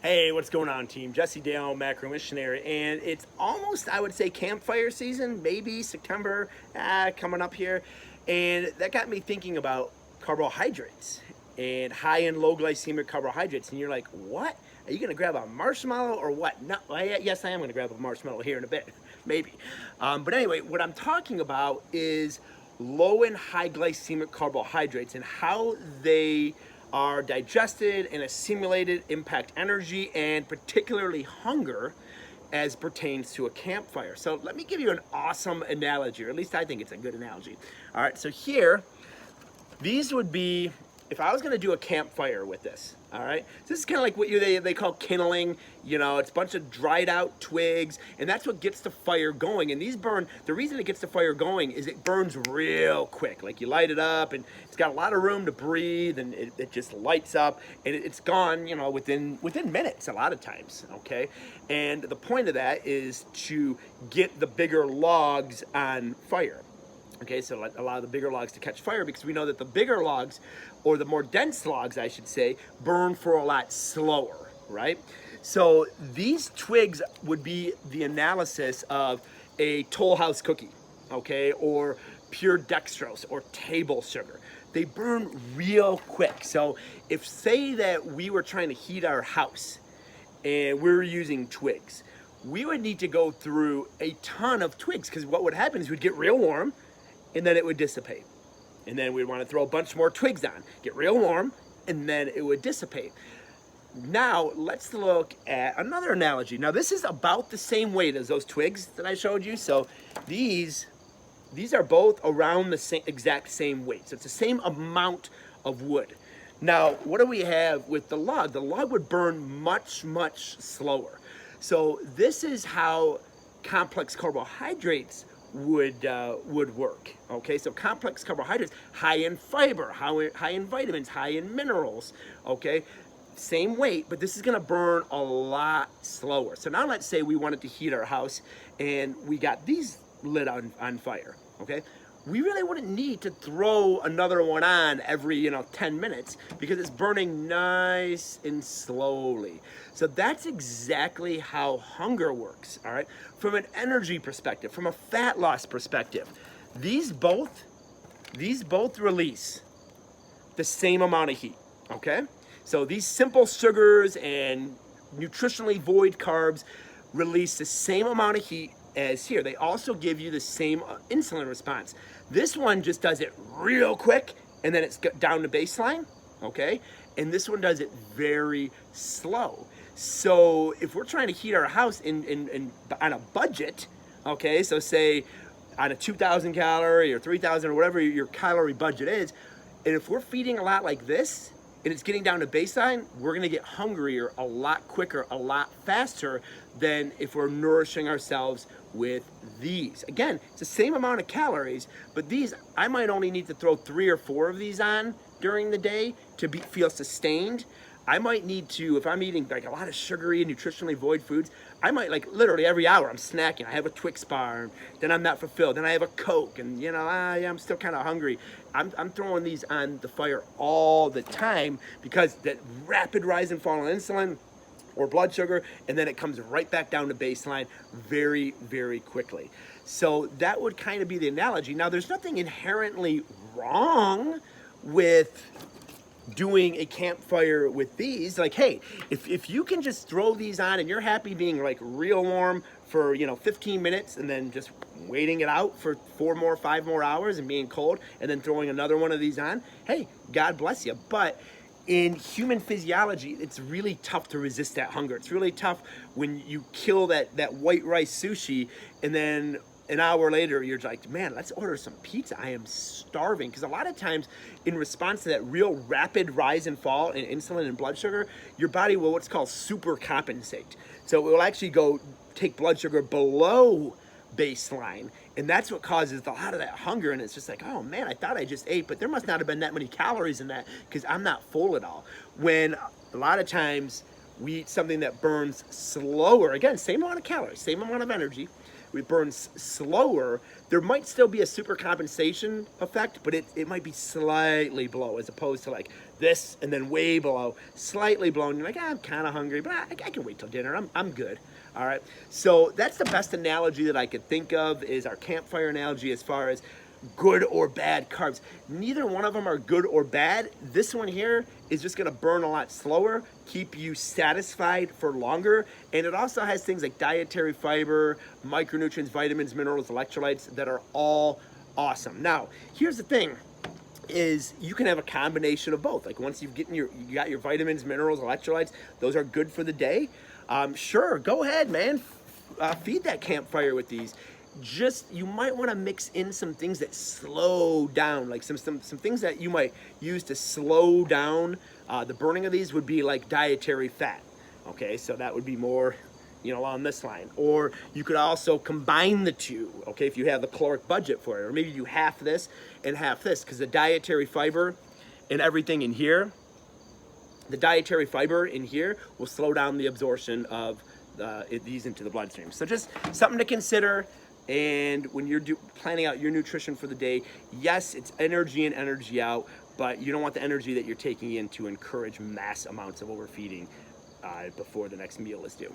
Hey, what's going on, team? Jesse Dale, Macro Missionary, and it's almost, I would say, campfire season, maybe September coming up here, and that got me thinking about carbohydrates and high and low glycemic carbohydrates, and you're like, what? Are you gonna grab a marshmallow or what? No, yes, I am gonna grab a marshmallow here in a bit, maybe. But anyway, what I'm talking about is low and high glycemic carbohydrates and how they are digested and assimilated, impact energy and particularly hunger as pertains to a campfire. So let me give you an awesome analogy, or at least I think it's a good analogy. All right, so here, these would be, if I was gonna do a campfire with this, all right? So this is kind of like what they call kindling. You know, it's a bunch of dried out twigs, and that's what gets the fire going. And these burn, the reason it gets the fire going is it burns real quick. Like you light it up, and it's got a lot of room to breathe, and it just lights up, and it's gone, you know, within minutes a lot of times, okay? And the point of that is to get the bigger logs on fire. Okay, so allow the bigger logs to catch fire, because we know that the bigger logs, or the more dense logs, I should say, burn for a lot slower, right? So these twigs would be the analysis of a Toll House cookie, okay, or pure dextrose or table sugar. They burn real quick. So if, say that we were trying to heat our house and we're using twigs, we would need to go through a ton of twigs, because what would happen is we'd get real warm, and then it would dissipate. And then we'd want to throw a bunch more twigs on, get real warm, and then it would dissipate. Now, let's look at another analogy. Now, this is about the same weight as those twigs that I showed you. So these are both around the exact same weight. So it's the same amount of wood. Now, what do we have with the log? The log would burn much, much slower. So this is how complex carbohydrates would work. Okay, so complex carbohydrates, high in fiber, high in vitamins, high in minerals. Okay, same weight, but this is going to burn a lot slower. So now let's say we wanted to heat our house and we got these lit on fire. Okay, we really wouldn't need to throw another one on every 10 minutes, because it's burning nice and slowly. So that's exactly how hunger works. All right, from an energy perspective, from a fat loss perspective, these both release the same amount of heat. Okay, so these simple sugars and nutritionally void carbs release the same amount of heat as here. They also give you the same insulin response. This one just does it real quick, and then it's down to baseline, okay? And this one does it very slow. So if we're trying to heat our house on a budget, okay, so say on a 2,000 calorie or 3,000 or whatever your calorie budget is, and if we're feeding a lot like this, and it's getting down to baseline, we're gonna get hungrier a lot quicker, a lot faster than if we're nourishing ourselves with these. Again, it's the same amount of calories, but these, I might only need to throw 3 or 4 of these on during the day to feel sustained. I might need to, if I'm eating like a lot of sugary and nutritionally void foods, I might, like, literally every hour I'm snacking. I have a Twix bar, and then I'm not fulfilled. Then I have a Coke, and I'm still kind of hungry. I'm throwing these on the fire all the time, because that rapid rise and fall in insulin or blood sugar, and then it comes right back down to baseline very, very quickly. So that would kind of be the analogy. Now, there's nothing inherently wrong with doing a campfire with these. Like, hey, if you can just throw these on and you're happy being like real warm for 15 minutes, and then just waiting it out for 5 more hours and being cold, and then throwing another one of these on, hey, God bless you. But in human physiology, it's really tough to resist that hunger. It's really tough when you kill that white rice sushi, and then an hour later, you're like, man, let's order some pizza. I am starving. Because a lot of times, in response to that real rapid rise and fall in insulin and blood sugar, your body will what's called super compensate. So it will actually go take blood sugar below baseline. And that's what causes a lot of that hunger. And it's just like, oh man, I thought I just ate, but there must not have been that many calories in that, because I'm not full at all. When a lot of times we eat something that burns slower, again, same amount of calories, same amount of energy, it burns slower, there might still be a super compensation effect, but it might be slightly below, as opposed to like this, and then way below, slightly blown. You're like, I'm kind of hungry, but I can wait till dinner. I'm good. All right. So that's the best analogy that I could think of, is our campfire analogy as far as good or bad carbs. Neither one of them are good or bad. This one here is just gonna burn a lot slower, keep you satisfied for longer, and it also has things like dietary fiber, micronutrients, vitamins, minerals, electrolytes that are all awesome. Now, here's the thing, is you can have a combination of both. Like once you got your vitamins, minerals, electrolytes, those are good for the day. Sure, go ahead, man. Feed that campfire with these. Just, you might want to mix in some things that slow down, like some things that you might use to slow down the burning of these would be like dietary fat. Okay, so that would be more, along this line. Or you could also combine the two, okay, if you have the caloric budget for it. Or maybe you half this and half this, because the dietary fiber and everything in here, the dietary fiber in here will slow down the absorption of these into the bloodstream. So just something to consider. And when you're planning out your nutrition for the day, yes, it's energy in, energy out, but you don't want the energy that you're taking in to encourage mass amounts of overfeeding before the next meal is due.